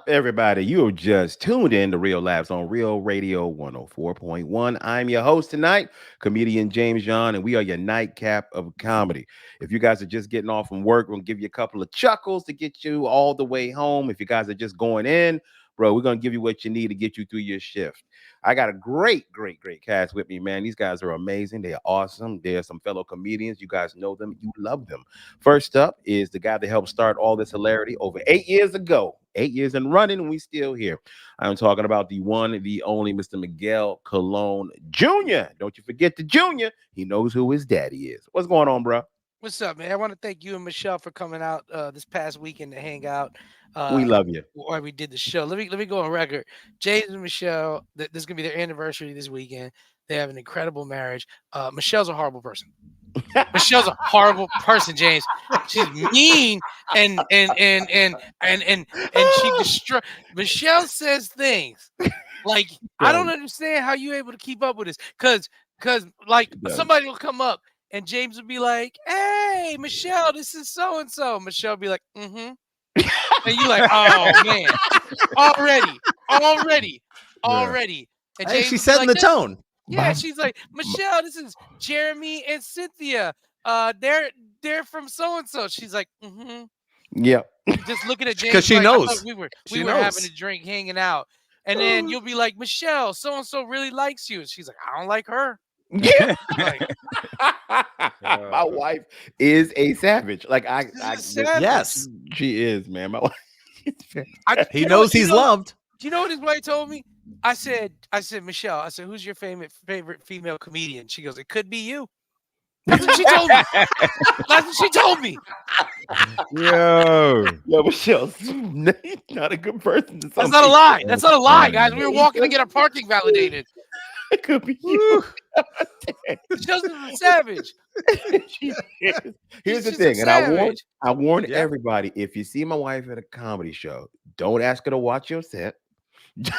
up, everybody? You have just tuned in to Real Labs on Real Radio 104.1. I'm your host tonight, comedian James John, and we are your nightcap of comedy. If you guys are just getting off from work, we'll give you a couple of chuckles to get you all the way home. If you guys are just going in, bro, we're going to give you what you need to get you through your shift. I got a great cast with me, man. These guys are amazing. They're awesome. They're some fellow comedians. You guys know them. You love them. First up is the guy that helped start all this hilarity over 8 years ago. 8 years and running, and we still here. I'm talking about the one, the only Mr. Miguel Colon Jr. Don't you forget the Junior. He knows who his daddy is. What's going on, bro? What's up, man? I want to thank you and Michelle for coming out this past weekend to hang out. We love you. While we did the show, let me go on record. James and Michelle, this is gonna be their anniversary this weekend. They have an incredible marriage. Michelle's a horrible person. Michelle's a horrible person, James. She's mean and she destroy. Michelle says things like I don't understand how you able to keep up with this, cause like somebody will come up. And James would be like, "Hey, Michelle, this is so and so." Michelle would be like, "Mm-hmm." And you like, "Oh man, already." And Hey, James she's would be setting like, the tone. Yeah, she's like, "Michelle, this is Jeremy and Cynthia. They're from so and so." She's like, "Mm-hmm." Yeah. Just looking at James Because she like, I thought knows. we were She having knows. a drink, hanging out, and then you'll be like, "Michelle, so and so really likes you," and she's like, "I don't like her." Yeah. Like, My wife is a savage. Like she's a savage. Yes. she is, man. My wife. He knows he's loved. Do you know what his wife told me? I said, Michelle, I said, "Who's your favorite female comedian?" She goes, "It could be you." That's what she told me. That's what she told me. Yo, Michelle's not a good person. That's not a lie. That's not a lie, guys. We were walking to get our parking validated. It could be you. Michelle's a savage. Here's the She's thing, a and savage. I warn Yeah. everybody: if you see my wife at a comedy show, don't ask her to watch your set.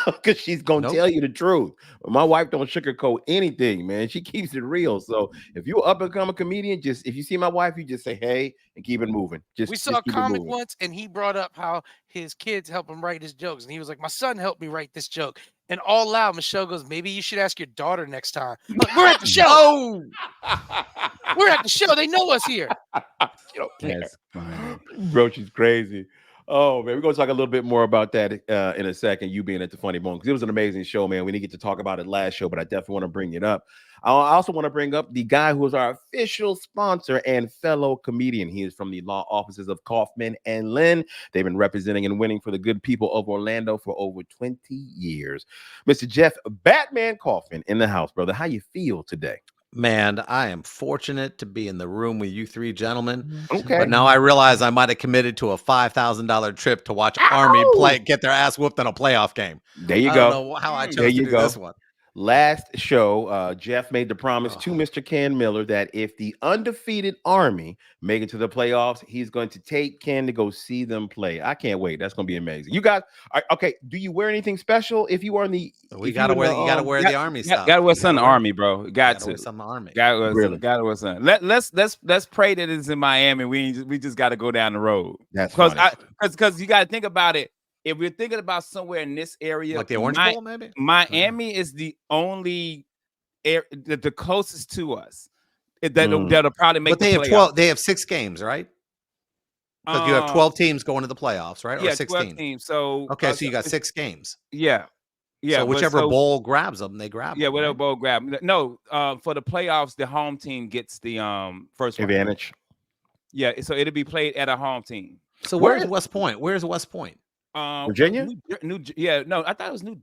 Because she's gonna Nope. tell you the truth. My wife don't sugarcoat anything, man. She keeps it real. So if you up and become a comedian, just if you see my wife, you just say hey and keep it moving. We saw a keep it comic moving. once, and he brought up how his kids help him write his jokes, and he was like, "My son helped me write this joke." And all loud, Michelle goes, "Maybe you should ask your daughter next time." I'm like, we're at the show. Oh, We're at the show. They know us here. You don't care. that's funny. Bro, she's crazy. Oh man, we're gonna talk a little bit more about that in a second. You being at the Funny Bone, because it was an amazing show, man. We didn't get to talk about it last show, but I definitely want to bring it up. I also want to bring up the guy who is our official sponsor and fellow comedian. He is from the law offices of Kaufman and Lynn. They've been representing and winning for the good people of Orlando for over 20 years. Mr. Jeff Batman Kaufman in the house, brother. How you feel today? man, I am fortunate to be in the room with you three gentlemen. Okay. But now I realize I might have committed to a $5,000 trip to watch Army get their ass whooped in a playoff game. There you I go. don't know how I chose There to you do go. this one. Last show, Jeff made the promise to Mr. Ken Miller that if the undefeated Army make it to the playoffs, he's going to take Ken to go see them play. I can't wait. That's going to be amazing. You guys, okay? Do you wear anything special if you are in the? You gotta wear the Army stuff. Gotta wear some Army, bro. Got Gotta to. wear some Army. Gotta wear some. Let's pray that it's in Miami. We just got to go down the road. That's because you got to think about it. If we're thinking about somewhere in this area, Like the Orange Bowl, maybe? Miami is the only the closest to us that'll probably make. But they have 12. They have 6 games, right? Because you have 12 teams going to the playoffs, right? Or Yeah, 16 12 teams. So okay, so you got 6 games. Yeah. So whichever bowl grabs them, they grab them. Yeah, whatever bowl grab. No, for the playoffs, the home team gets the first advantage. Yeah, so it'll be played at a home team. So where's West Point? Where's West Point? Virginia? No, I thought it was New.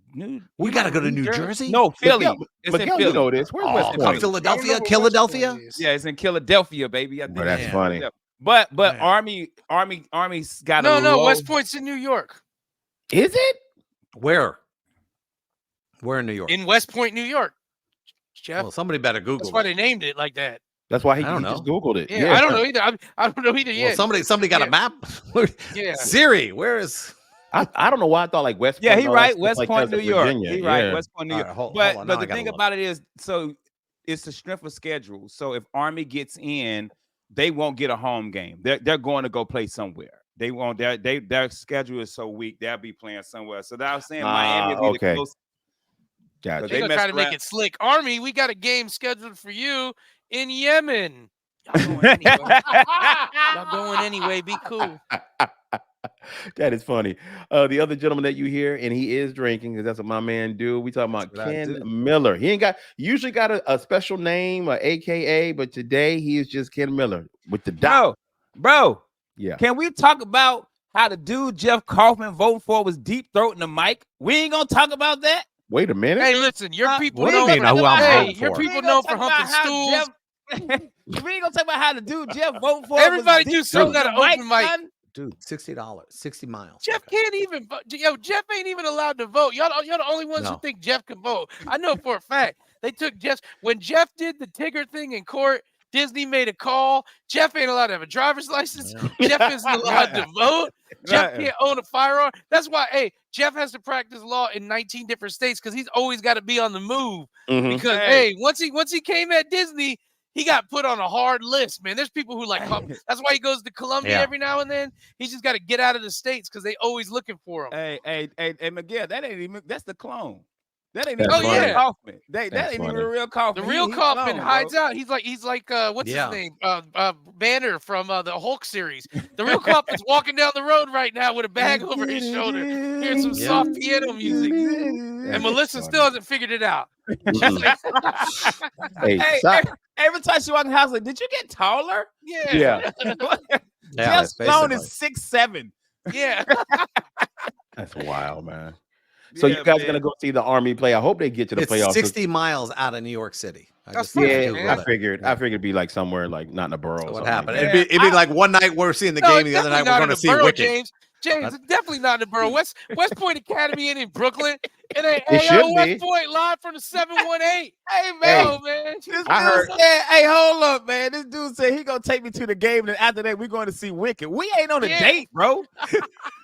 We got to go to New Jersey? No, Philly. It's in Philly. You know this. Where's West Point? Philadelphia? Philadelphia? Yeah, it's in Philadelphia, baby. Bro, that's funny. But Army's got no. West Point's in New York. Is it? Where in New York? In West Point, New York. Jeff. Well, somebody better Google. That's why they named it like that. That's why he I don't know. just Googled it. Yeah, I don't know either. I don't know either. Well, somebody got a map. Yeah. Siri, where is? I don't know why I thought like West Point. Yeah, he right. West Point, New York. Virginia. He right. West Point, New York. Right, but the thing about it is, so it's the strength of schedule. So if Army gets in, they won't get a home game. They're going to go play somewhere. They won't. Their schedule is so weak. They'll be playing somewhere. So that I was saying Miami will be the Okay. close. Gotcha. They're gonna try to make it slick. Army, we got a game scheduled for you in Yemen. Y'all going anyway. Y'all going anyway. Be cool. That is funny. The other gentleman that you hear, and he is drinking, because that's what my man do. We talking about That's what I Ken do. Miller. He ain't got usually got a special name, a AKA, but today he is just Ken Miller with the dot. Bro. Yeah. Can we talk about how the dude Jeff Kaufman voting for was deep throating the mic? We ain't gonna talk about that. Wait a minute. Hey, listen, your people what do you know mean, for who I'm hey, voting your for? people know for humping stools. We ain't gonna talk about how the dude Jeff voted for. Everybody do something at an open mic. Dude, $60, 60 miles. Jeff can't even vote. Yo, Jeff ain't even allowed to vote. Y'all the only ones who No. think Jeff can vote. I know for a fact. They took Jeff when Jeff did the Tigger thing in court. Disney made a call. Jeff ain't allowed to have a driver's license. Jeff isn't allowed to vote. Jeff can't own a firearm. That's why, hey, Jeff has to practice law in 19 different states because he's always got to be on the move. Mhm. Because hey, once he came at Disney, he got put on a hard list, man. There's people who like that's why he goes to Colombia every now and then. He's just got to get out of the states because they always looking for him. Hey, Miguel, that's the clone. That ain't That's even funny. real Kaufman. That That's ain't funny. even a real Kaufman. The real He Kaufman clone, hides bro. out. He's like what's his name? Banner from the Hulk series. The real Kaufman's walking down the road right now with a bag over his shoulder, hearing some soft piano music. And Melissa still hasn't figured it out. Mhm. Hey, every time she walk in the house, like, did you get taller? Yeah. Jeff's clone is 6'7". Yeah. That's wild, man. So you guys gonna go see the Army play? I hope they get to the It's playoffs. 60 miles out of New York City. That's I figured it'd be like somewhere like not in the borough. So or what something happened? Like It'd be like one night we're seeing the game, the other night we're going to see Wicked. James, it's definitely not in the borough. West Point Academy ain't in Brooklyn. It ain't West Point live from the 718. Hey man, This dude said, hey, hold up, man. This dude said he gonna take me to the game, and after that, we're going to see Wicked. We ain't on a date, bro.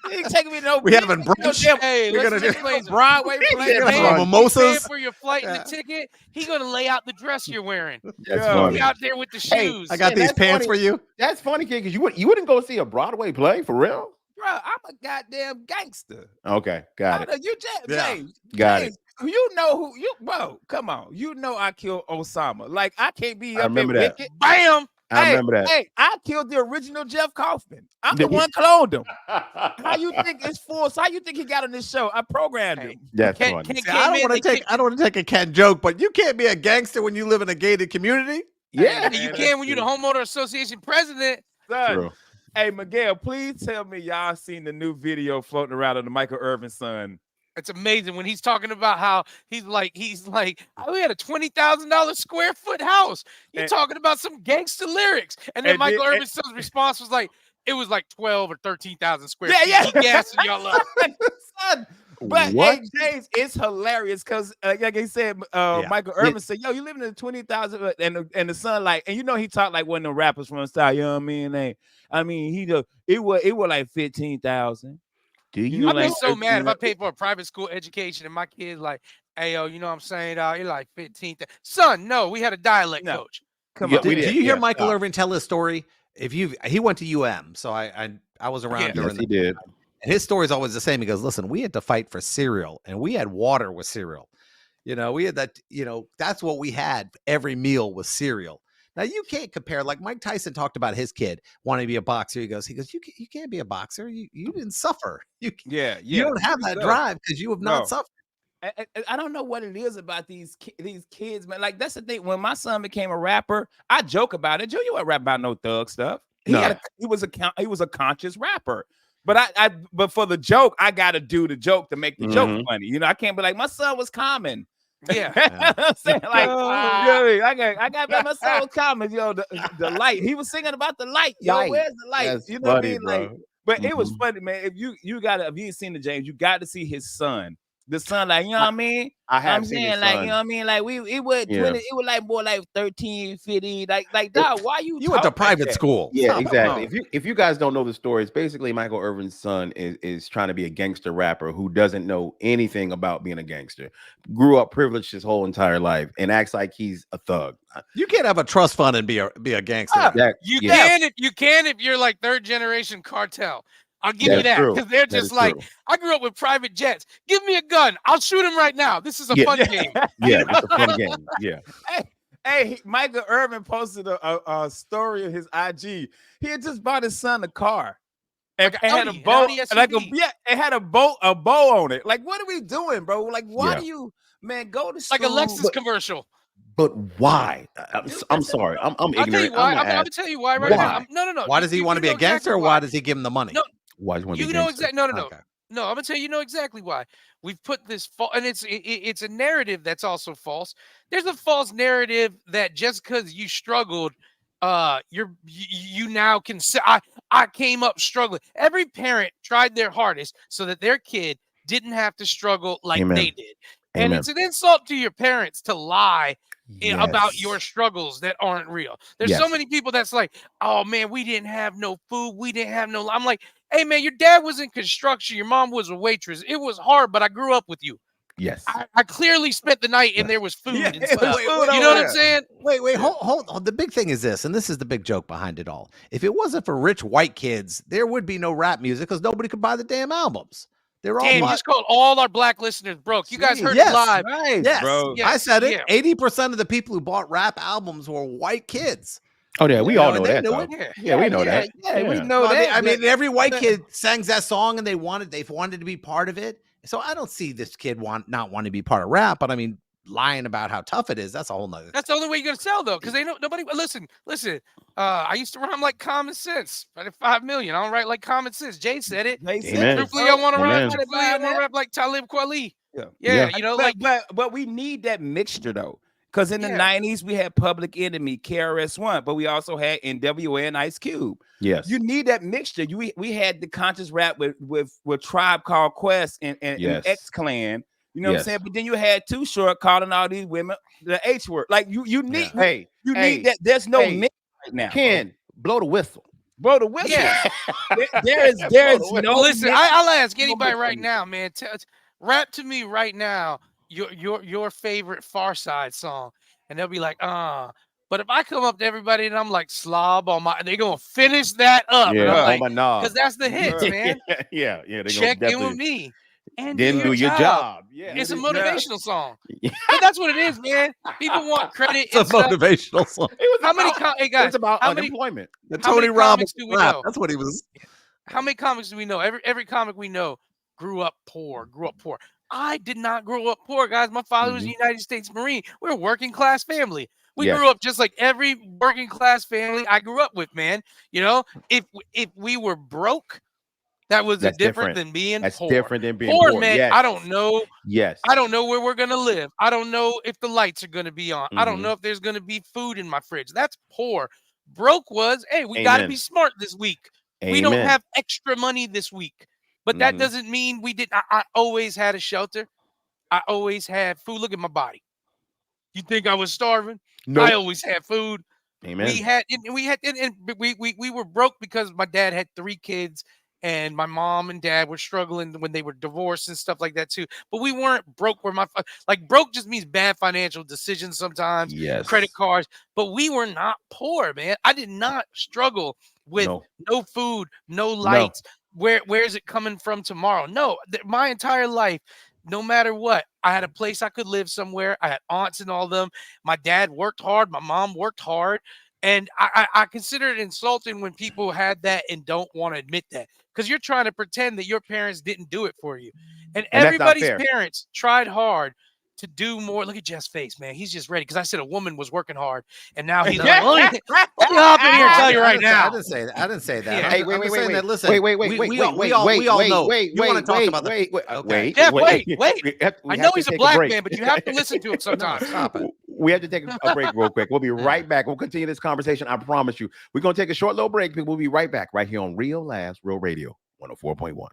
He ain't taking me to no. We having brunch. Hey, we're gonna just play Broadway play. Mimosas for your flight and the ticket. He gonna lay out the dress you're wearing. That's funny. Be out there with the shoes. I got these pants for you. That's funny, kid, because you wouldn't go see a Broadway play for real. Bro, I'm a goddamn gangster. Okay, got it. You James, got it. You know who you, bro? Come on, you know I killed Osama. Like I can't be up in that. Wicked. Bam. I remember that. Hey, I killed the original Jeff Kaufman. I'm the one cloned him. How you think it's full? So how you think he got on this show? I programmed him. That's funny. I don't want to take a Ken joke, but you can't be a gangster when you live in a gated community. Yeah, you can when you're the homeowner association president. Son. Hey, Miguel, please tell me y'all seen the new video floating around of the Michael Irving son. It's amazing when he's talking about how he's like, oh, we had a $20,000 square foot house. You're talking about some gangster lyrics. And then Michael Irving's son's response was like, it was like 12 or 13,000 square feet. Yeah. He gassing y'all up. Son, but hey, James, it's hilarious because like I said, Michael Irving said, yo, you living in 20,000 and the son like, and you know he talked like one of the rappers from the style, you know what I mean? It was like 15,000. I'd be so mad if I paid for a private school education and my kid's like, hey, yo, you know what I'm saying? You're like 15. Son, no, we had a dialect coach. Come on. Did you hear Michael Irving tell his story? He went to UM, so I was around during he did. And his story is always the same. He goes, listen, we had to fight for cereal, and we had water with cereal. We had that, that's what we had. Every meal was cereal. Now, you can't compare. Like Mike Tyson talked about his kid wanting to be a boxer. He goes, you can't be a boxer. You didn't suffer. You don't have that drive because you have not suffered. I don't know what it is about these kids, man. Like, that's the thing. When my son became a rapper, I joke about it. Joe, you ain't rap about no thug stuff. He was a conscious rapper. But for the joke, I gotta do the joke to make the joke funny. I can't be like, my son was common. Yeah. I'm saying, like, I got my son was common, the light. He was singing about the light. Yo, where's the light? That's you know funny, what I mean? Like, but it was funny, man. If you ain't seen the James, you got to see his son. The son, like, you know what I mean? I'm saying, like, you know what I mean? Like, it was 20, it was like more like 13, 15. Like, dog, why you went to private school? Yeah, exactly. If you guys don't know the story, it's basically Michael Irvin's son is trying to be a gangster rapper who doesn't know anything about being a gangster. Grew up privileged his whole entire life and acts like he's a thug. You can't have a trust fund and be a gangster. You can if you're like third generation cartel. I'll give you that. true. Because they're That is just like, true. I grew up with private jets. Give me a gun. I'll shoot him right now. This is a Yeah. fun game. Yeah, it's a fun game. Yeah. Hey, Michael Irving posted a story of his IG. He had just bought his son a car. And Like it had a Audi, an bow, Audi like SUV. it had a bow on it. Like, what are we doing, bro? Like, why Yeah. do you, man, go to school? Like a Lexus commercial. But why? I'm sorry. I'm I'll tell ignorant. you why. I'm I'm gonna gonna tell you why right why? now. No. Why does he want to be a know gangster, exactly or why. why does he give him the money? No, Why do you want to you be know gangster? exactly. No. Okay. No, I'm gonna tell you, you know exactly why. We've put this and it's a narrative that's also false. There's a false narrative that just because you struggled, you now can say I came up struggling. Every parent tried their hardest so that their kid didn't have to struggle like Amen. they did. And Amen. it's an insult to your parents to lie about Yes. your struggles that aren't real. There's so Yes. many people that's like, oh man, we didn't have no food, we didn't have no. I'm like, hey man, your dad was in construction, your mom was a waitress. It was hard, but I grew up with you. Yes. I clearly spent the night and Yes. there was food Yeah, and it stuff. was food You know what over I'm saying? Wait, hold on. The big thing is this, and this is the big joke behind it all. If it wasn't for rich white kids, there would be no rap music because nobody could buy the damn albums. They're all Damn, you bought. just called all our black listeners broke. You guys heard Yes. it live. Nice, Yes, bro. Yeah. I said it. yeah. 80% of the people who bought rap albums were white kids. Oh yeah, we You all know, know and they that. knew Though. it. Yeah. Yeah, we know that. Yeah, we Yeah. know Well, that. I mean, every white but- kid sang that song, and they wanted to be part of it. So I don't see this kid not wanting to be part of rap. But I mean, lying about how tough it is, that's a whole nother. That's the only way you're gonna sell though, because they don't nobody listen. I used to rhyme like common sense. I did 5 million. I don't write like common sense. Jay said it. They said Amen. it, Truthfully, bro. I want to rap. Amen. Truthfully, I want to rap like Talib Kweli. Yeah. Yeah, Yeah. you know, But, like but we need that mixture though, because in the Yeah. 90s we had Public Enemy, KRS-One, but we also had NWA and Ice Cube. Yes. You need that mixture. We had the conscious rap with Tribe Called Quest and Yes. X Clan. You know what I'm Yes. saying? But then you had Too Short calling all these women the H word. Like you need Hey, you hey, need that. There's no hey, mix right now. Ken, blow the whistle. Bro, the whistle. Yeah. there is no listen. mix. I'll ask anybody mix right in it. now, man. Rap to me right now your favorite Far Side song, and they'll be like, But if I come up to everybody and I'm like slob on my, they're gonna finish that up. And Yeah, I'm on like, my knob. because that's the hits, man. yeah. They Check gonna in with definitely me and then do your job. Yeah. It's a Yeah. motivational song. But that's what it is, man. People want credit. It's a And stuff. motivational song. It was How many? about, Hey guys, it's about how many? unemployment. The How many Tony Robbins comics do we rap. know? That's what he was. How many comics do we know? Every comic we know grew up poor. I did not grow up poor, guys. My father was a United States Marine. We're a working class family. We Yes. grew up just like every working class family I grew up with, man. You know, if we were broke, that was That's different different. than being That's poor. different than being Poor, poor. man, Yes. I don't know. Yes. I don't know where we're gonna live. I don't know if the lights are gonna be on. I don't Mhm. know if there's gonna be food in my fridge. That's poor. Broke was, hey, we gotta Amen. be smart this week. We don't Amen. have extra money this week. But that Mhm. doesn't mean we didn't. I always had a shelter. I always had food. Look at my body. You think I was starving? Nope. I always had food. Amen. We were broke because my dad had 3 kids and my mom and dad were struggling when they were divorced and stuff like that too. But we weren't broke where like broke just means bad financial decisions sometimes, Yes. credit cards, but we were not poor, man. I did not struggle with no food, no lights. Where is it coming from tomorrow? No, my entire life, no matter what, I had a place I could live somewhere. I had aunts and all of them. My dad worked hard. My mom worked hard. And I consider it insulting when people had that and don't want to admit that, because you're trying to pretend that your parents didn't do it for you. And And that's not everybody's fair. parents tried hard to do more. Look at Jeff's face, man. He's just ready because I said a woman was working hard, and now he's like, let me hop in here and tell you right now. I didn't say that. I didn't say that. Yeah. Hey, I'm wait, just wait, saying wait, that, listen, wait, we all know. wait, You want to talk about wait, Okay. Jeff, wait. We I have know to he's a take black break. man, but you have to listen to him sometimes. Stop it. We have to take a break real quick. We'll be right back. We'll continue this conversation. I promise you. We're going to take a short little break. We'll be right back right here on Real Last Real Radio 104.1.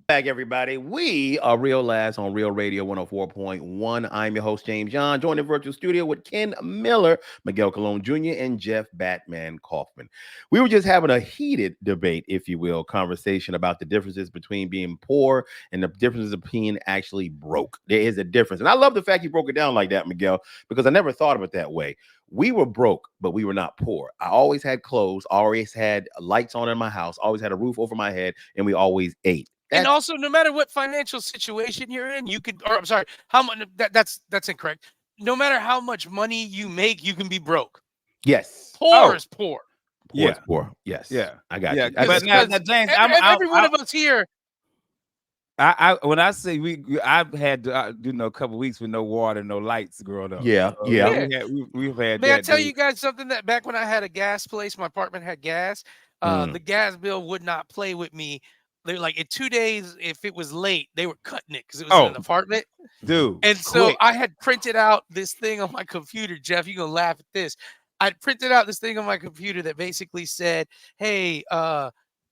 Back, everybody. We are Real Laughs on Real Radio 104.1. I'm your host, James John, joined in virtual studio with Ken Miller, Miguel Colon Jr., and Jeff Batman Kaufman. We were just having a heated debate, if you will, conversation about the differences between being poor and the differences of being actually broke. There is a difference. And I love the fact you broke it down like that, Miguel, because I never thought of it that way. We were broke, but we were not poor. I always had clothes, always had lights on in my house, always had a roof over my head, and we always ate. And also, no matter what financial situation you're in, you could, or I'm sorry, how much that's incorrect. No matter how much money you make, you can be broke. Yes. Poor is poor. Poor is poor. Yes. Yeah. I got Yeah, you. but now, James, every one of us here. When I say I've had a couple weeks with no water, no lights growing up. Yeah, we've had. May I tell you guys something? That back when I had a gas place, my apartment had gas. The gas bill would not play with me. They were like, in 2 days, if it was late, they were cutting it because it was in an apartment. Dude. And so I had printed out this thing on my computer. Jeff, you're going to laugh at this. I printed out this thing on my computer that basically said, hey,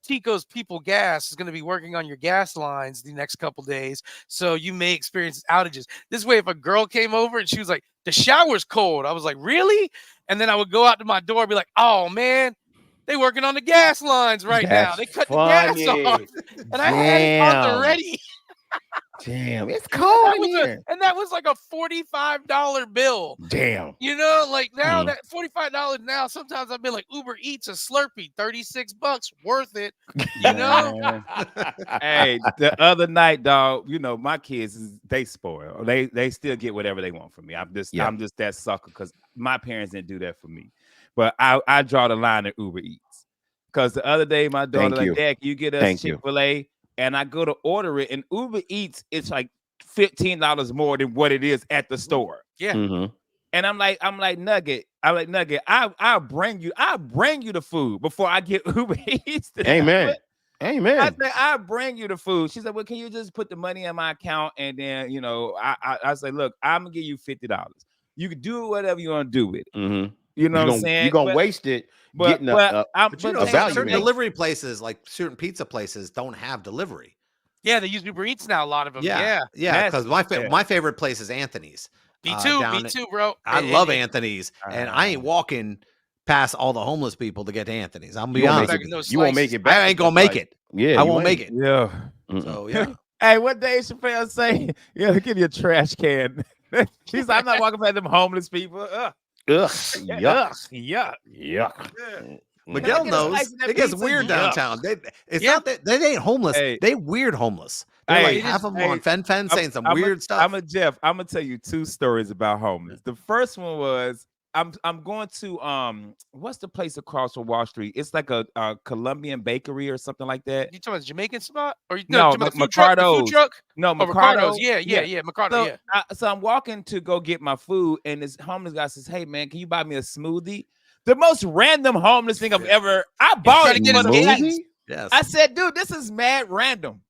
Tico's People Gas is going to be working on your gas lines the next couple days. So you may experience outages. This way, if a girl came over and she was like, the shower's cold, I was like, really? And then I would go out to my door and be like, oh, man. They working on the gas lines now. They cut the gas off, and I had it on the ready. Damn, it's cold in here. And that was like a $45 bill. Damn. You know, like now that $45 now, sometimes I've been like Uber Eats a Slurpee, $36, worth it. You know? Hey, the other night, dog, my kids, they spoil. They still get whatever they want from me. I'm just that sucker because my parents didn't do that for me. But I draw the line at Uber Eats. Because the other day, my daughter like, Dad, can you get us Chick-fil-A? And I go to order it, and Uber Eats, it's like $15 more than what it is at the store. Yeah. Mm-hmm. And I'm like, Nugget, I'll bring you the food before I get Uber Eats. Amen. Amen. I said, I'll bring you the food. She said, well, can you just put the money in my account? And then, I say, look, I'm going to give you $50. You can do whatever you want to do with it. Mm-hmm. You know what I'm saying? You're going to waste it getting a value. Certain delivery places, like certain pizza places, don't have delivery. Yeah, they use Uber Eats now, a lot of them. Yeah. Because my favorite place is Anthony's. Me too, bro. I love Anthony's, and I ain't walking past all the homeless people to get to Anthony's. I'm gonna be honest with you. You won't make it back. I ain't gonna make it. Yeah, I won't make it. Yeah. So, yeah. Hey, what Dave Chappelle say? Yeah, give you a trash can. He's like, I'm not walking past them homeless people. Ugh. Yuck. Miguel knows it gets weird downtown. It's not that they ain't homeless. They weird homeless. They're like half of them on Fen saying some weird stuff. I'm gonna tell you 2 stories about homeless. The first one was I'm going to what's the place across from Wall Street? It's like a Colombian bakery or something like that. You talking about a Jamaican spot? Or no, Food truck? No, Mercado's. Yeah, Mercado. So I'm walking to go get my food, and this homeless guy says, "Hey man, can you buy me a smoothie?" The most random homeless thing I've ever. I bought it. Yes. I said, dude, this is mad random.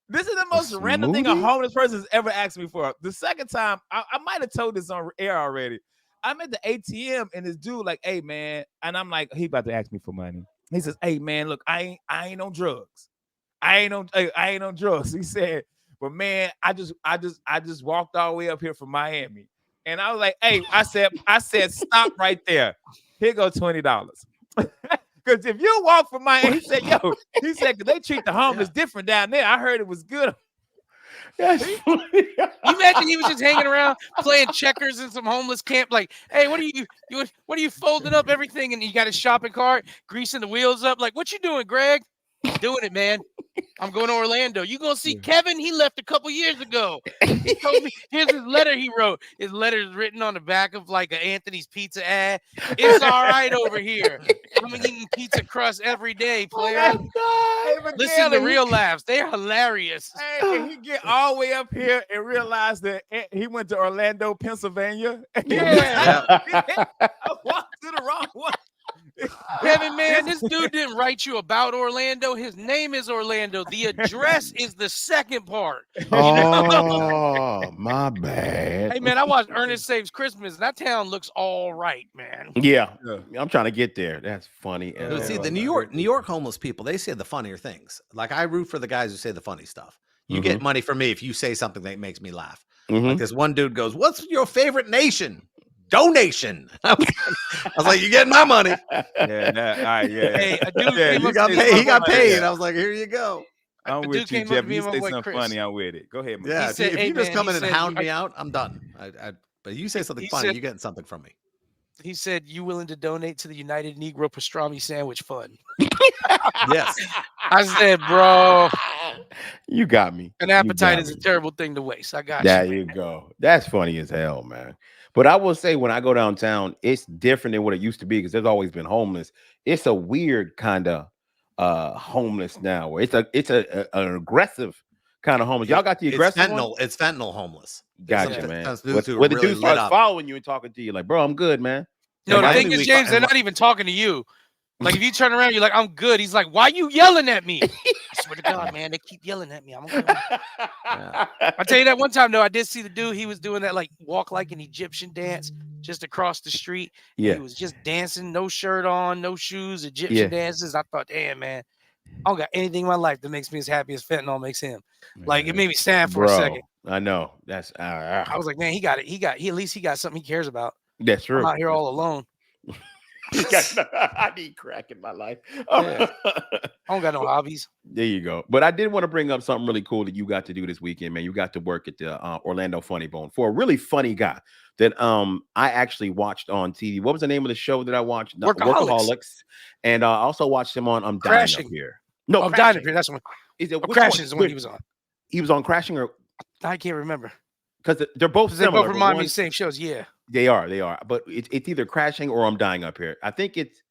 This is the most random thing a homeless person has ever asked me for. The second time, I might have told this on air already. I'm at the ATM and this dude like, hey man, and I'm like, he about to ask me for money. He says, hey man, look, I ain't on drugs. I ain't on drugs. He said, but man, I just walked all the way up here from Miami. And I was like, hey, I said, stop right there. Here go $20. Because if you walk from Miami, he said, because they treat the homeless different down there. I heard it was good. You imagine he was just hanging around playing checkers in some homeless camp. Like, hey, what are you folding up everything? And you got his shopping cart, greasing the wheels up. Like, what you doing, Greg? Doing it, man. I'm going to Orlando. You gonna see Kevin? He left a couple years ago. He told me. Here's his letter he wrote. His letter is written on the back of like an Anthony's Pizza ad. It's all right over here. I'm eating pizza crust every day, player. Listen to Real Laughs. They're hilarious. Hey, he get all the way up here and realize that he went to Orlando, Pennsylvania. Yeah. I walked to the wrong one. Kevin, man, this dude didn't write you about Orlando. His name is Orlando. The address is the second part. Oh, my bad. Hey, man, I watched Ernest Saves Christmas. That town looks all right, man. Yeah, I'm trying to get there. That's funny. But see, the New York homeless people, they say the funnier things. Like I root for the guys who say the funny stuff. You get money from me if you say something that makes me laugh. Like this one dude goes, "What's your favorite nation?" Donation. I was like, "You getting my money?" All right, yeah. Hey, a dude Yeah, came you up Got to me paid. and He got my boy- paid. I was like, "Here you go." I'm a with dude you, came up to Jeff. me You and my say boy something Chris. funny, I'm with it. Go ahead, man. Yeah, said, if "Hey, you just man," come he in and said, hound me out, I'm done. But you say something He funny, said- you're getting something from me. He said, "You willing to donate to the United Negro Pastrami Sandwich Fund?" Yes. I said, "Bro, You got me. an You appetite got is a me. terrible thing to waste." I got There you. you go. That's funny as hell, man. But I will say, when I go downtown, it's different than what it used to be because there's always been homeless. It's a weird kind of homeless now. Where an aggressive kind of homeless. Y'all got the It's aggressive one? fentanyl. It's fentanyl homeless. Gotcha, Some man. dudes who are When the really dude lit starts up. following you and talking to you, like, bro, I'm good, man. No, In the Miami, thing is, we James, fi- they're not even talking to you. Like if you turn around, you're like, "I'm good." He's like, "Why you yelling at me?" I swear to God, man, they keep yelling at me. I'm okay. I tell you that one time though, I did see the dude. He was doing that like walk like an Egyptian dance just across the street. And Yeah. he was just dancing, no shirt on, no shoes, Egyptian Yeah. dances. I thought, damn man, I don't got anything in my life that makes me as happy as fentanyl makes him. Like it made me sad for a second. I know. That's I was like, man, he got it. He at least he got something he cares about. that's I'm true. out here all alone. I need crack in my life. Yeah. I don't got no hobbies. There you go. But I did want to bring up something really cool that you got to do this weekend, man. You got to work at the Orlando Funny Bone for a really funny guy that I actually watched on TV. What was the name of the show that I watched? Workaholics. And I also watched him on I'm Dying Crashing. Up Here. No, I'm Crashing. dying up here. That's one. Is it which Crashing one? is the one he was on. He was on Crashing, or I can't remember. because they're both They similar. both but remind me one- of the same shows. Yeah. They are. But it's either Crashing or I'm Dying Up Here. I think it's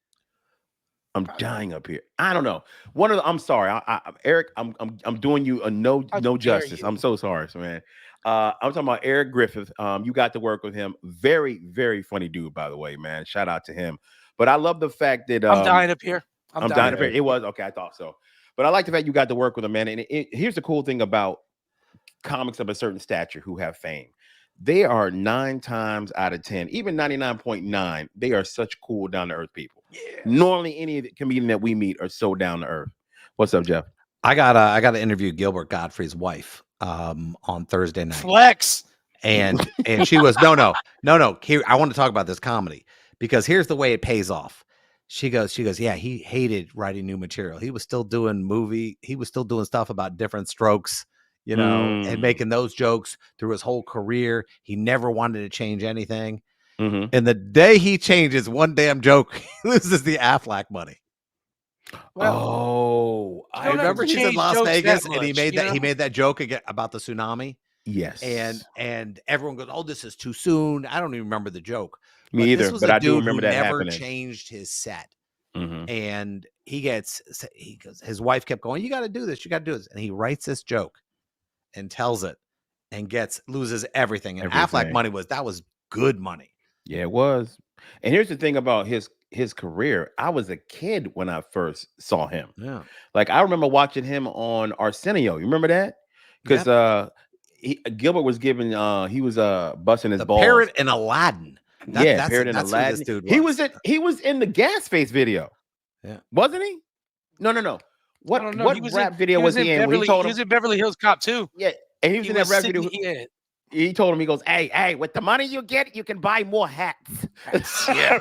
I'm Dying Up Here. I don't know. One of the, I'm sorry, Eric. I'm doing you a no How dare justice. you. I'm so sorry, man. I'm talking about Eric Griffith. You got to work with him. Very, very funny dude, by the way, man. Shout out to him. But I love the fact that I'm dying up here. I'm dying up here. It was okay. I thought so. But I like the fact you got to work with him, man. And here's the cool thing about comics of a certain stature who have fame. They are 9 times out of 10, even 99.9. They are such cool, down to earth people. Yeah. Normally, any comedian that we meet are so down to earth. What's up, Jeff? I got to interview Gilbert Gottfried's wife on Thursday night. Flex. And she was no. Here, I want to talk about this comedy because here's the way it pays off. She goes, yeah, he hated writing new material. He was still doing stuff about different strokes, and making those jokes through his whole career. He never wanted to change anything. Mm-hmm. And the day he changes one damn joke, he loses the Aflac money. Well, I remember she's in Las Vegas and he made that joke again about the tsunami. Yes. And everyone goes, "Oh, this is too soon." I don't even remember the joke. Me either, but I do remember that never happening. Changed his set. Mm-hmm. And he goes, his wife kept going, "You got to do this. You got to do this." And he writes this joke and tells it and loses everything. And Aflac money was good money. Yeah, it was. And here's the thing about his career. I was a kid when I first saw him. Yeah. Like I remember watching him on Arsenio. You remember that? Because Gilbert was giving he was busting his balls. Parrot and Aladdin. Parrot and Aladdin. This dude was. He was in the Gas Face video. Yeah. Wasn't he? No. What rap video was he in? He was in Beverly Hills Cop 2. Yeah. And he was in that rap video. Yeah. He told him, he goes, hey, with the money you get, you can buy more hats. Yeah.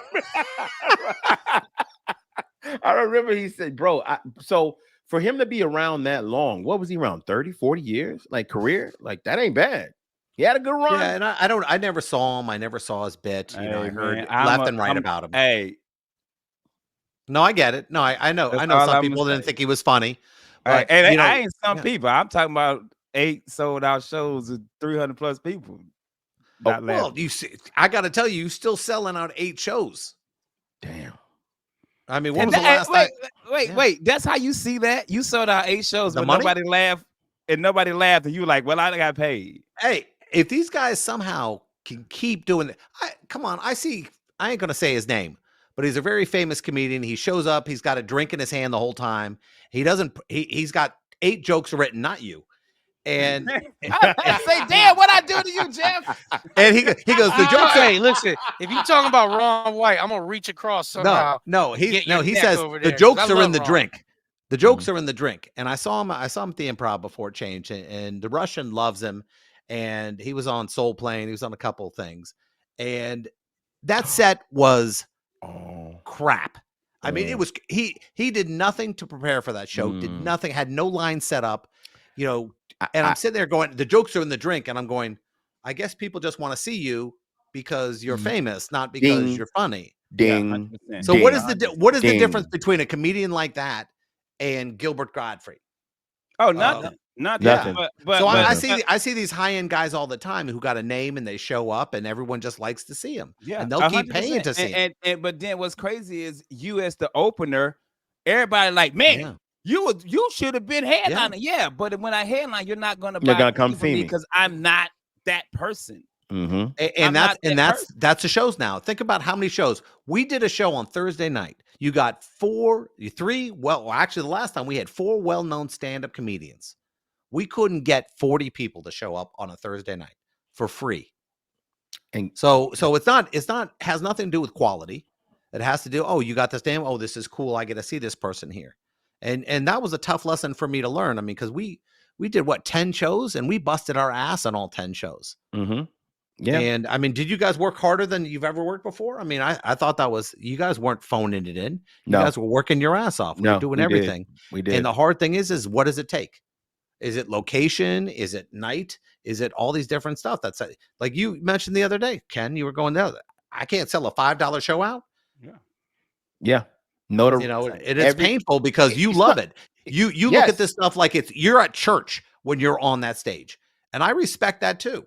I remember he said, bro, so for him to be around that long, what was he around? 30, 40 years? Like career? Like that ain't bad. He had a good run. Yeah, and I never saw him. I never saw his bit. I heard left and right about him. Hey. No, I get it. No, I know. I know some people didn't think he was funny. But, I ain't some people. I'm talking about 8 sold out shows with 300 plus people. Well, you see, I got to tell you still selling out 8 shows. Damn. I mean, when was the last time? Wait. That's how you see that? You sold out 8 shows, but nobody laughed, and you were like, well, I got paid. Hey, if these guys somehow can keep doing it, come on. I ain't going to say his name, but he's a very famous comedian. He shows up. He's got a drink in his hand the whole time. He doesn't. He's got 8 jokes written, not you. And I say, damn, what I do to you, Jeff? And he goes, the jokes. Hey, listen, if you're talking about Ron White, I'm gonna reach across somehow. He says the jokes are in the drink. The jokes are in the drink. And I saw him at the Improv before it changed, and the Russian loves him. And he was on Soul Plane. He was on a couple of things. And that set was crap. I mean, it was he did nothing to prepare for that show, did nothing, had no line set up, and I'm sitting there going, the jokes are in the drink, and I'm going, I guess people just want to see you because you're famous, not because you're funny. Ding. Yeah, so what is the difference between a comedian like that and Gilbert Godfrey? Oh, nothing. Nothing. But I see these high-end guys all the time who got a name and they show up and everyone just likes to see them. Yeah, and they'll keep paying to see them. And but then what's crazy is you as the opener, everybody like, man, you should have been headlining. Yeah, but when I headline, you're not gonna come see me because I'm not that person. And that's the shows now. Think about how many shows we did. A show on Thursday night. You got 3. Well, actually, the last time we had 4 well-known stand-up comedians. We couldn't get 40 people to show up on a Thursday night for free. And so it's not has nothing to do with quality. It has to do, you got this damn, this is cool. I get to see this person here. And that was a tough lesson for me to learn. I mean, because we did 10 shows and we busted our ass on all 10 shows. Mm-hmm. Yeah. And I mean, did you guys work harder than you've ever worked before? I mean, I thought that was, you guys weren't phoning it in. You guys were working your ass off. We were doing everything. We did. And the hard thing is what does it take? Is it location? Is it night? Is it all these different stuff? That's like you mentioned the other day, Ken, you were going there. I can't sell a $5 show out. Yeah. No, it is painful because you love it. You look at this stuff like you're at church when you're on that stage. And I respect that too.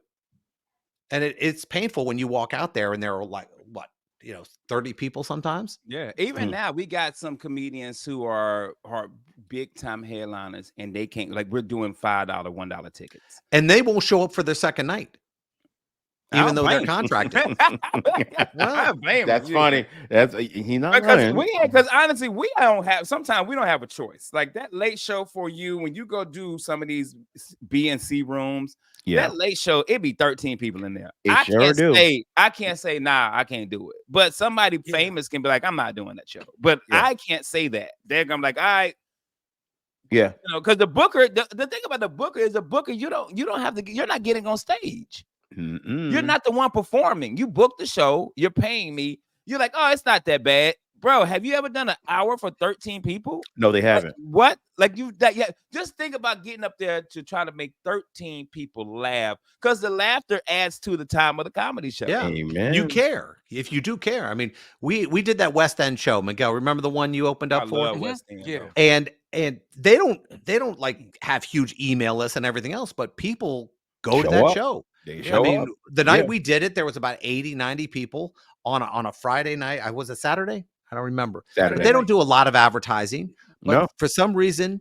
And it's painful when you walk out there and there are like, 30 people sometimes. Yeah. Even now we got some comedians who are big time headliners and they can't, like, we're doing $5, $1 tickets. And they won't show up for their second night. Even though they're contracted. Well, that's funny. That's he's not running. Because honestly, sometimes we don't have a choice. Like that late show for you, when you go do some of these B and C rooms, that late show, it'd be 13 people in there. I can't say, nah, I can't do it. But somebody famous can be like, I'm not doing that show. But I can't say that. They're gonna be like, all right. Yeah. Because the booker, the thing about the booker is you don't have to, you're not getting on stage. You're not the one performing. You booked the show. You're paying me. You're like, oh, it's not that bad, bro. Have you ever done an hour for 13 people? No, they haven't. What? Like just think about getting up there to try to make 13 people laugh, because the laughter adds to the time of the comedy show. Yeah, amen. You care. If you do care. I mean, we did that West End show, Miguel. Remember the one you opened up for? West End, yeah. And they don't like have huge email lists and everything else, but people go to that show. They show up. The night we did it, there was about 80, 90 people on a Friday night. Was it Saturday? I don't remember. Saturday. But they don't do a lot of advertising. But for some reason,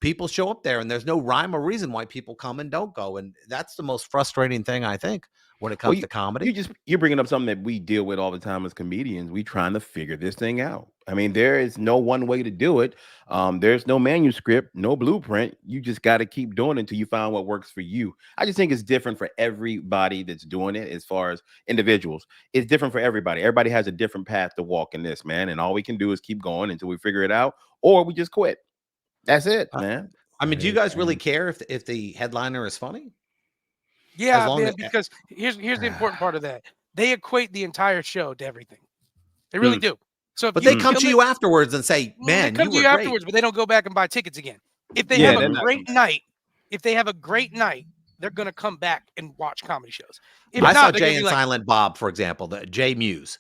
people show up there and there's no rhyme or reason why people come and don't go. And that's the most frustrating thing, I think, when it comes to comedy. You're bringing up something that we deal with all the time as comedians. We trying to figure this thing out. I mean, there is no one way to do it. There's no manuscript, no blueprint. You just got to keep doing it until you find what works for you. I just think it's different for everybody that's doing it. As far as individuals, it's different for everybody. Everybody has a different path to walk in this, man. And all we can do is keep going until we figure it out, or we just quit. That's it, man. I mean, do you guys really care if the headliner is funny? Yeah, man, because here's the important part of that. They equate the entire show to everything. They really do. So, but they come to you afterwards and say, "Man, they come to you afterwards," but they don't go back and buy tickets again. If they have a great night, they're gonna come back and watch comedy shows. I saw Jay and Silent Bob, for example, the Jay Muse.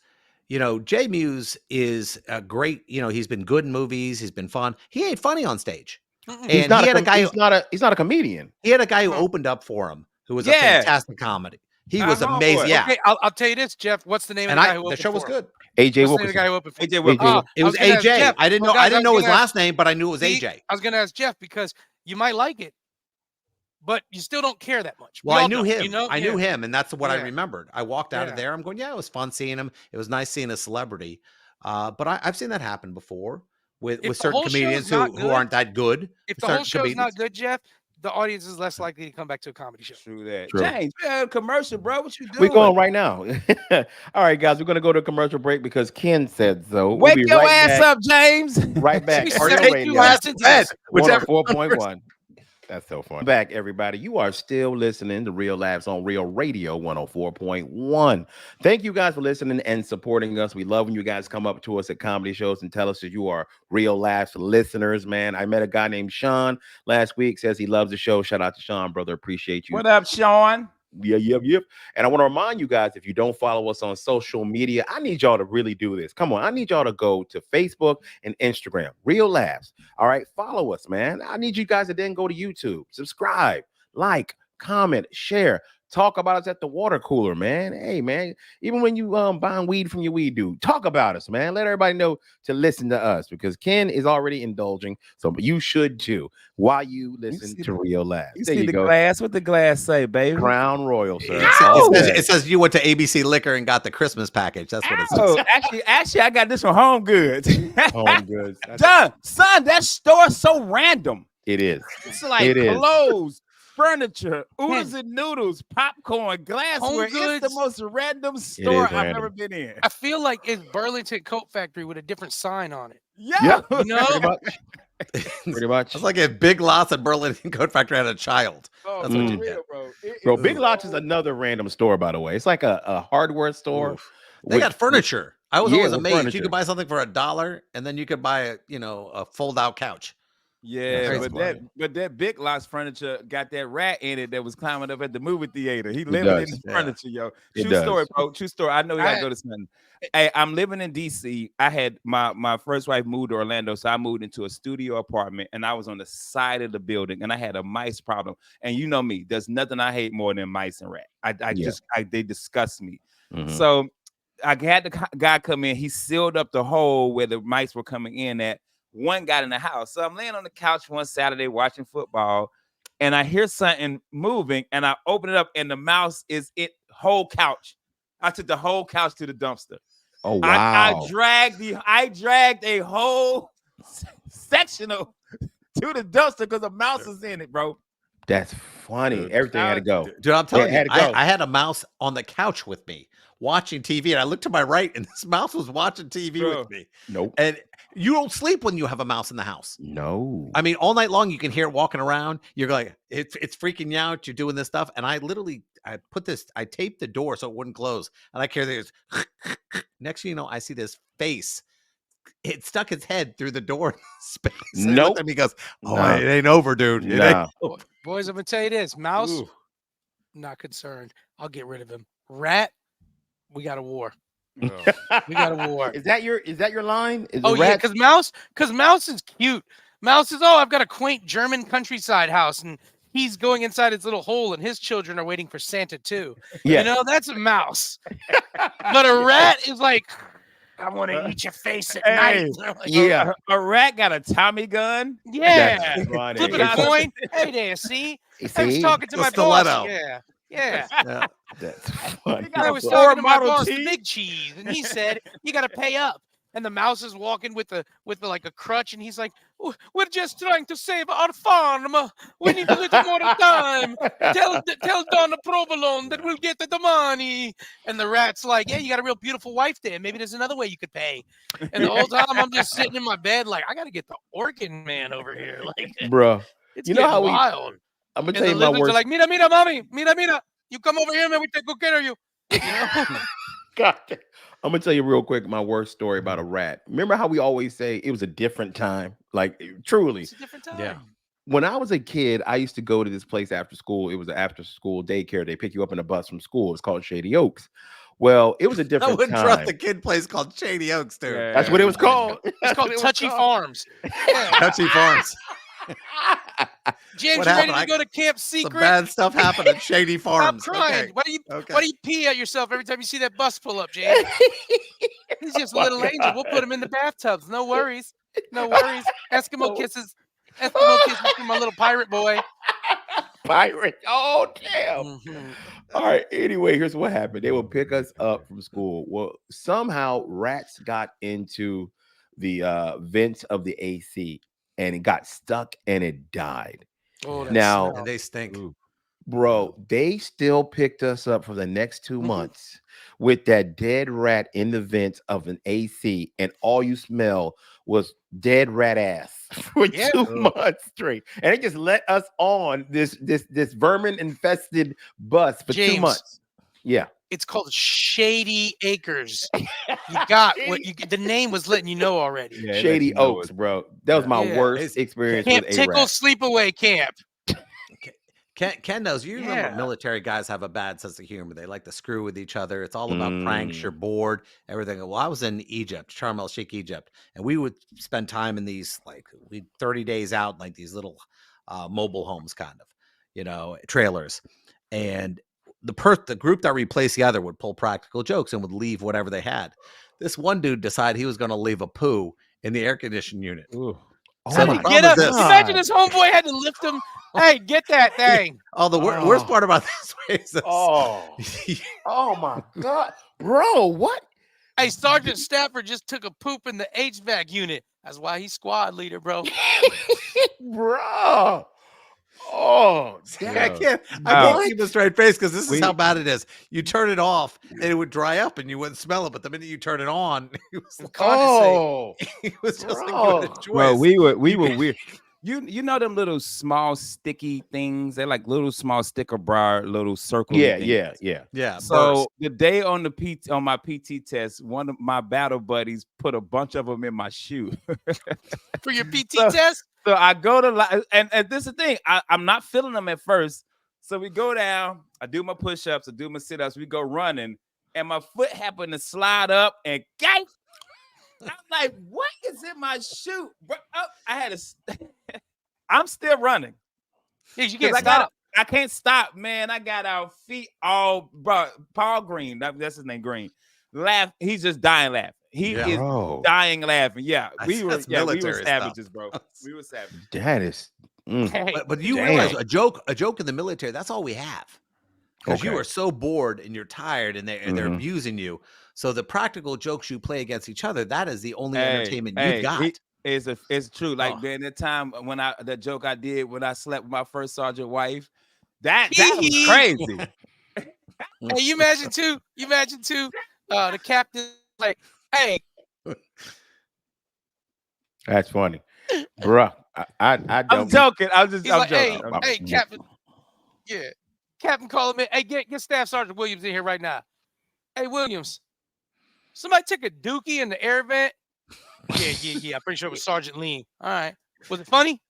Jay Muse is a great. He's been good in movies. He's been fun. He ain't funny on stage. And he's not a comedian. He had a guy who opened up for him, who was a fantastic comedy. He was amazing. Yeah. Okay, I'll tell you this, Jeff. What's the name of the guy who opened the show was good? AJ Wilkerson. The guy who opened for AJ Wilkerson. It was AJ. Jeff, I didn't know his last name, but I knew it was AJ. I was going to ask Jeff because you might like it, but you still don't care that much. Well, I knew him. I knew him, and that's what I remembered. I walked out of there. I'm going, it was fun seeing him. It was nice seeing a celebrity. But I've seen that happen before with If the certain whole show's comedians not who good- aren't that good. If the whole Certain show's not comedians. good, Jeff, the audience is less likely to come back to a comedy show. True that. True. James, we had a commercial, bro. What you We're doing? going right now. All right, guys, we're going to go to a commercial break because Ken said so. We'll Wake be your right ass back. up, James. Right back. We at said Real take you Radio listen to this. Whichever 104.1. That's so fun. Back, everybody. You are still listening to Real Labs on Real Radio 104.1. Thank you guys for listening and supporting us. We love when you guys come up to us at comedy shows and tell us that you are Real Labs listeners, man. I met a guy named Sean last week, says he loves the show. Shout out to Sean, brother. Appreciate you. What up, Sean? Yep. And I want to remind you guys, if you don't follow us on social media, I need y'all to really do this. Come on. I need y'all to go to Facebook and Instagram, Real Labs. All right. Follow us, man. I need you guys to then go to YouTube, subscribe, like, comment, share. Talk about us at the water cooler, man. Hey, man, even when you buying weed from your weed dude, talk about us, man. Let everybody know to listen to us because Ken is already indulging. So you should too while you listen to Real Labs. You There see you the go. glass? What the glass say, baby? Crown Royal, sir. It says you went to ABC Liquor and got the Christmas package. That's what it says. Oh, actually, I got this from Home Goods. Home Goods. Son, that store is so random. It is. It's like It is. clothes, furniture, oodles and noodles, popcorn, glassware. It's the Goods. most random store I've random. ever been in. I feel like it's Burlington Coat Factory with a different sign on it. Yeah. You know? Pretty much. Pretty much. It's like if Big Lots and Burlington Coat Factory had a child. Oh, That's for what you real, get. bro. Bro, Big Lots is another random store, by the way. It's like a hardware store. They got furniture. I was Yeah, always with amazed. furniture. You could buy something for $1, and then you could buy a fold-out couch. Yeah, That's but that Big Lots furniture got that rat in it that was climbing up at the movie theater. He living in does, his yeah. furniture, yo. It True does. story, bro. True story. I know you gotta go to something. Hey, I'm living in DC. I had my first wife moved to Orlando, so I moved into a studio apartment, and I was on the side of the building, and I had a mice problem. And you know me, there's nothing I hate more than mice and rats. They disgust me. Mhm. So I had the guy come in. He sealed up the hole where the mice were coming in at. One got in the house. So I'm laying on the couch one Saturday watching football, and I hear something moving, and I open it up, and the mouse is whole couch. I took the whole couch to the dumpster. Oh, wow. I dragged a whole sectional to the dumpster because a mouse is in it, bro. That's funny. Everything had to go. Dude, I'm telling It you, had to go. I had a mouse on the couch with me watching TV, and I looked to my right, and this mouse was watching TV Bro. with me. Nope. And you don't sleep when you have a mouse in the house. No. I mean, all night long you can hear it walking around. You're like, it's freaking you out. You're doing this stuff, and I taped the door so it wouldn't close, and I hear this. Next thing you know, I see this face. It stuck its head through the door space. And he Nope. looked at me, goes, "Oh, Nah. it ain't over, dude. It ain't Nah. over." Boys, I'm gonna tell you this: mouse, Ooh. not concerned. I'll get rid of him. Rat, we got a war. Oh. We got a war. Is that your line? Is Oh the yeah, rat- because mouse is cute. Mouse is I've got a quaint German countryside house, and he's going inside his little hole, and his children are waiting for Santa too. Yeah. You know, that's a mouse. But a rat is like, I want to eat your face at Hey. night. Like, Yeah. A rat got a Tommy gun. yeah. That's funny. Flipping a coin. Hey there, see? I was See? talking to The my stiletto. boss. Yeah. Yeah. That's funny. I was Ford talking to my Model boss, T. the big cheese, and he said, "You got to pay up." And the mouse is walking with like a crutch, and he's like, "We're just trying to save our farm. We need a little more time. Tell Donna Provolone that we'll get the money." And the rat's like, "Yeah, you got a real beautiful wife there. Maybe there's another way you could pay." And the whole time I'm just sitting in my bed, like, I got to get the organ man over here. Like, Bro, it's you know getting how we- wild. I'm gonna And tell the you my lizards worst. are like, "Mira, mira, mommy, mira, mira. You come over here, man. We take good care of you." You know? God, I'm gonna tell you real quick my worst story about a rat. Remember how we always say it was a different time? Like truly, It's a different time. Yeah. when I was a kid, I used to go to this place after school. It was an after school daycare. They pick you up in a bus from school. It's called Shady Oaks. Well, it was a I different wouldn't time. trust a kid place called Shady Oaks, dude. Yeah. That's what it was called. It's called Touchy Farms. Yeah. Touchy Farms. James, What you ready happened? to go to Camp Some Secret? bad stuff happened at Shady Stop Farms. crying. Okay. Why Okay. do you pee at yourself every time you see that bus pull up, James? He's just a little angel. We'll put him in the bathtubs. No worries. No worries. Eskimo kisses. Eskimo kisses from my little pirate boy. pirate. Oh, damn. Mhm. All right. Anyway, here's what happened. They would pick us up from school. Well, somehow rats got into the vents of the AC and it got stuck and it died. Oh, that Now, And smell. they stink. Ooh. bro, they still picked us up for the next 2 Mhm. months with that dead rat in the vents of an AC, and all you smell was dead rat ass for Yeah. 2 months straight. And they just let us on this vermin infested bus for 2 James, months. Yeah. it's called Shady Acres. You got what you. The name was letting you know already. Yeah, it let Shady you know Oaks, bro. That was my Yeah. worst It's- experience Camp with a Tickle rat. Sleepaway Camp. Ken knows. You remember Yeah. military guys have a bad sense of humor. They like to screw with each other. It's all about pranks. You're Mm. bored, everything. Well, I was in Egypt, Sharm el Sheikh, Egypt, and we would spend time in these 30 days out, like these little mobile homes, kind of, trailers. And the group that replaced the other would pull practical jokes and would leave whatever they had. This one dude decided he was going to leave a poo in the air conditioning unit. Ooh. Oh How So did the he problem get is up? this. Imagine his homeboy had to lift him. Hey, get that thing. Oh, the worst part about this is this. Oh. Oh my God. Bro, what? Hey, Sergeant Stafford just took a poop in the HVAC unit. That's why he's squad leader, bro. Bro. Oh, I damn. can't What? keep a straight face because this is how We- bad it is. You turn it off and it would dry up and you wouldn't smell it, but the minute you turn it on, it was Oh, it was just a bro. good choice. Well, we were weird. You know them little small sticky things? They're like little small sticker bar, little circle. Yeah, things. yeah. So the day on my PT test, one of my battle buddies put a bunch of them in my shoe. For your PT So- test? So I go to and this is the thing. I'm not feeling them at first. So we go down. I do my push-ups. I do my sit-ups. We go running, and my foot happened to slide up and gang. I'm like, what is in my shoe? Bro, oh, I had to. I'm still running. Yeah, you 'Cause can't stop. I can't stop, man. I got our feet all, bro. Paul Green, that's his name, Green. Laugh. He's just dying laughing. He Yeah. is Bro, dying laughing. Yeah, we were That's we military were stuff. savages, bro. We were savages. that is. Hey, But you Damn. realize a joke in the military, that's all we have. Because you Okay. are so bored and you're tired and they're Mhm. abusing you. So the practical jokes you play against each other, that is the only Hey, entertainment hey, you've got. It's true. Like Oh. man, that time when that joke I did when I slept with my first sergeant wife, that was Hee-hee. crazy. hey, you imagine too. The captain like, hey, That's funny, bruh. I I'm don't. joking. I'm he's joking. like, hey, I'm- hey, Captain. Yeah, Captain, call him in. Hey, get Staff Sergeant Williams in here right now. Hey, Williams, somebody took a dookie in the air vent. Yeah. I'm pretty sure it was Sergeant Lean. All right, was it funny?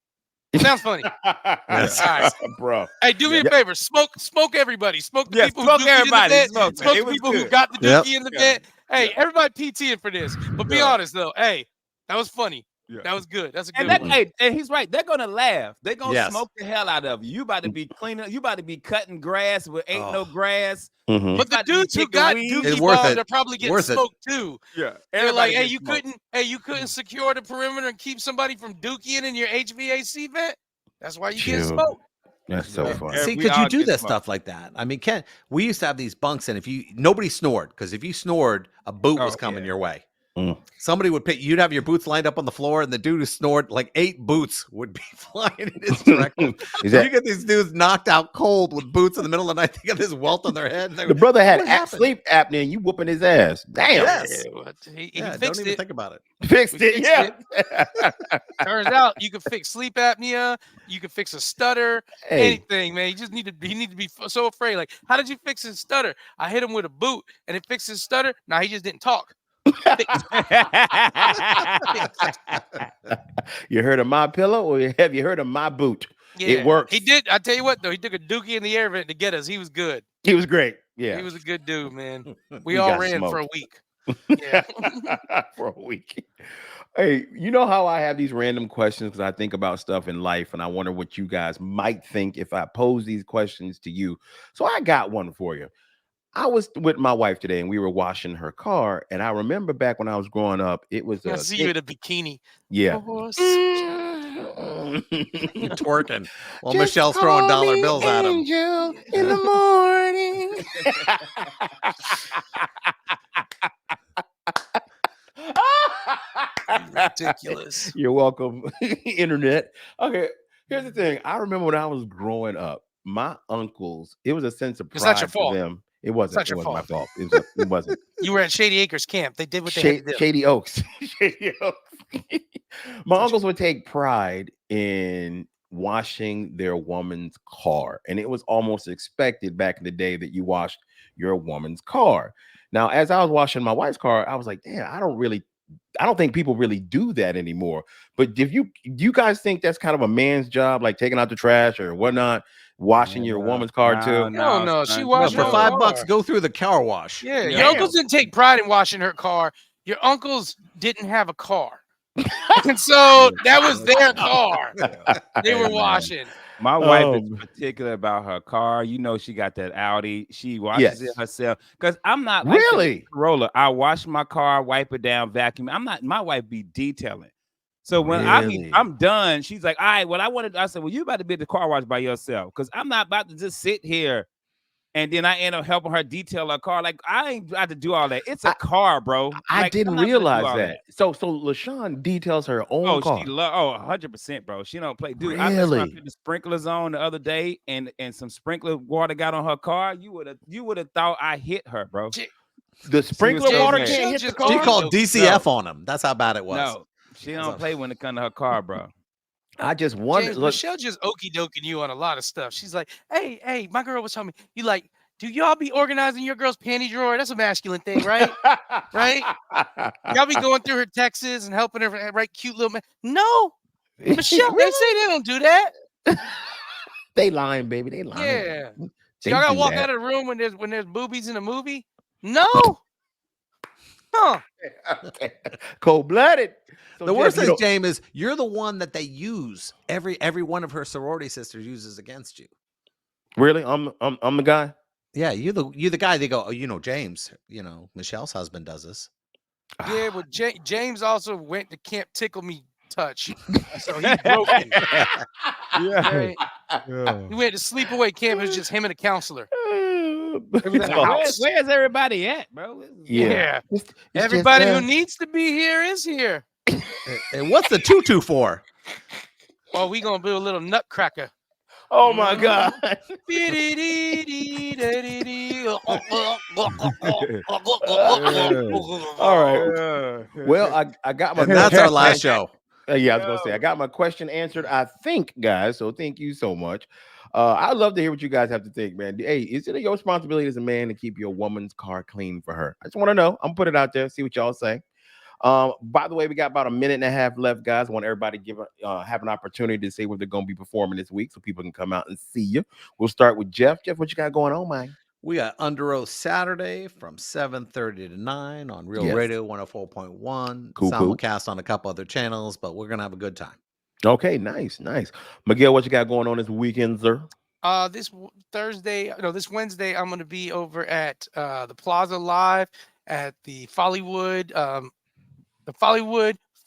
Sounds funny. Yes. All right. bro. Hey, do me a favor. Smoke everybody. Smoke the Yeah, people smoke who dookied everybody. in the vent. Smoke. Smoke It the was people who good. got the Yep. dookie in the Yeah. vent. Hey, Yeah. everybody PTing for this. But be Yeah. honest though. Hey, that was funny. Yeah. That was good. That's a And good one. and he's right. They're gonna laugh. They're gonna Yes. smoke the hell out of you. You about to be cleaning. You about to be cutting grass where ain't no Oh. grass. Mhm. But the about to be dudes who picking got weeds. dookie It's worth bombs it. are probably getting Worth it. smoked too. Yeah, They're like, hey, gets smoked. you couldn't secure the perimeter and keep somebody from dookie in your HVAC vent. That's why you get Dude, smoked. that's so Yeah. funny. See, we could you all do get that smoked. stuff like that? I mean, Ken, we used to have these bunks, and nobody snored, because if you snored, a boot was Oh, coming yeah. your way. Mm. Somebody would pick. You'd have your boots lined up on the floor, and the dude who snored like 8 boots would be flying in his direction. Is So that you get these dudes knocked out cold with boots in the middle of the night. They got this welt on their head. And the brother had What happened? sleep apnea and you whooping his ass? Damn. Yes. He Yeah, don't fixed even it. think about it. Fixed We it. fixed Yeah. Turns out you can fix sleep apnea. You can fix a stutter. Hey, Anything, man. He need to be so afraid. Like, how did you fix his stutter? I hit him with a boot and it fixed his stutter. Nah, he just didn't talk. you heard of my pillow or have you heard of my boot? Yeah, It works. He did. I tell you what, though, he took a dookie in the air vent to get us. He was good. He was great. Yeah. He was a good dude, man. We We all got ran for a smoked. week. Yeah. For a week. Hey, you know how I have these random questions because I think about stuff in life and I wonder what you guys might think if I pose these questions to you. So I got one for you. I was with my wife today and we were washing her car. And I remember back when I was growing up, it was I a see you in a bikini. yeah. Horse. Twerking while Just Michelle's throwing call dollar me bills at him. Angel in the morning. Ridiculous. You're welcome, internet. Okay, here's the thing. I remember when I was growing up, my uncles, it was a sense of It's not your pride for fault. them. It It's wasn't. not It your wasn't my fault. fault. It wasn't. You were at Shady Acres camp. They did what they had to do. Shady Oaks. Shady Oaks. My Such- uncles would take pride in washing their woman's car, and it was almost expected back in the day that you washed your woman's car. Now, as I was washing my wife's car, I was like, damn, I don't think people really do that anymore. But if you guys think that's kind of a man's job, like taking out the trash or whatnot, washing your woman's car too? No, no, she Well, washed for her $5, car. go through the car wash. Yeah, your Damn. uncles didn't take pride in washing her car. Your uncles didn't have a car. And so that was their car. They were washing. My wife is Um, particular about her car. You know, she got that Audi. She washes it Yes. herself. Because I'm not like that with Really? the Corolla. I wash my car, wipe it down, vacuum. I'm not. My wife be detailing. So when Really? I'm done, she's like, "All right, well, I said, well, you about to be at the car wash by yourself because I'm not about to just sit here." And then I end up helping her detail her car. Like I ain't about to do all that. It's a car, bro. I Like, didn't I'm not gonna do realize all that. So LaShawn details her own Oh, car. she 100%, bro. She don't play. Dude, I messed around, Really? put the sprinklers on the other day, and some sprinkler water got on her car. You would have thought I hit her, bro. The sprinkler so water mad. can't hit the She car. She called No. DCF on him. That's how bad it was. No, she don't play when it comes to her car, bro. I just wondered. James, Look, Michelle just okey doking you on a lot of stuff. She's like, hey, my girl was telling me, you like, do y'all be organizing your girl's panty drawer? That's a masculine thing, right? Right? Y'all be going through her texts and helping her write cute little No, Michelle, they Really? say they don't do that. They lying, baby. They lying. Yeah. So They y'all gotta do walk that. out of the room when there's boobies in a movie? No. Huh. Cold blooded. The worst thing, James, is you're the one that they use. Every one of her sorority sisters uses against you. Really? I'm the guy. Yeah, you're the guy. They go, oh, James. Michelle's husband does this. Yeah, but James also went to Camp Tickle Me Touch. So he's broken. Right? He went to sleepaway camp. It was just him and a counselor. It was at a house. Where's everybody at, bro? Yeah. It's Everybody just, who needs to be here is here. And what's the tutu for? Oh, we gonna do a little nutcracker. Oh my God. All right. Well, I got my And that's our question last answered. show. Yeah, I was gonna say I got my question answered. I think, guys. So thank you so much. I'd love to hear what you guys have to think, man. Hey, is it your responsibility as a man to keep your woman's car clean for her? I just want to know. I'm gonna put it out there, see what y'all say. By the way, we got about a minute and a half left, guys. I want everybody to have an opportunity to say what they're gonna be performing this week, so people can come out and see you. We'll start with Jeff. Jeff, what you got going on, man? We got Under Oath Saturday from 7:30 to 9 on Real Yes. Radio 104.1. Cool. Simulcast on a couple other channels, but we're gonna have a good time. Okay, nice. Miguel, what you got going on this weekend, sir? This Wednesday, I'm gonna be over at the Plaza Live at the Follywood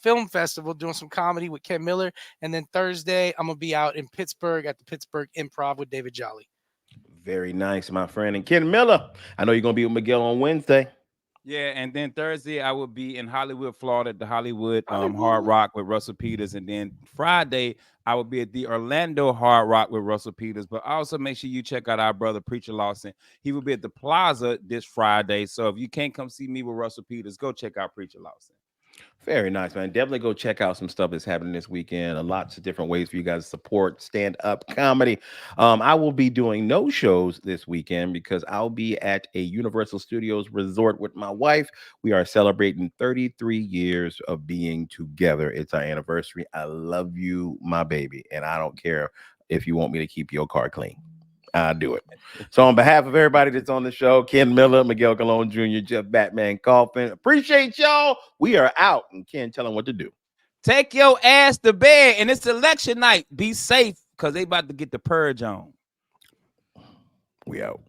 Film Festival doing some comedy with Ken Miller, and then Thursday I'm gonna be out in Pittsburgh at the Pittsburgh Improv with David Jolly. Very nice, my friend. And Ken Miller, I know you're gonna be with Miguel on Wednesday. Yeah, and then Thursday I will be in Hollywood, Florida, at the Hollywood Hard Rock with Russell Peters, and then Friday I will be at the Orlando Hard Rock with Russell Peters. But also make sure you check out our brother Preacher Lawson. He will be at the Plaza this Friday. So if you can't come see me with Russell Peters, go check out Preacher Lawson. Very nice, man. Definitely go check out some stuff that's happening this weekend. Lots of different ways for you guys to support stand-up comedy. I will be doing no shows this weekend because I'll be at a Universal Studios resort with my wife. We are celebrating 33 years of being together. It's our anniversary. I love you, my baby, and I don't care if you want me to keep your car clean. I'll do it. So on behalf of everybody that's on the show, Ken Miller, Miguel Colon Jr., Jeff Batman Coffin, appreciate y'all. We are out. And Ken, tell them what to do. Take your ass to bed, and it's election night. Be safe, because they about to get the purge on. We out.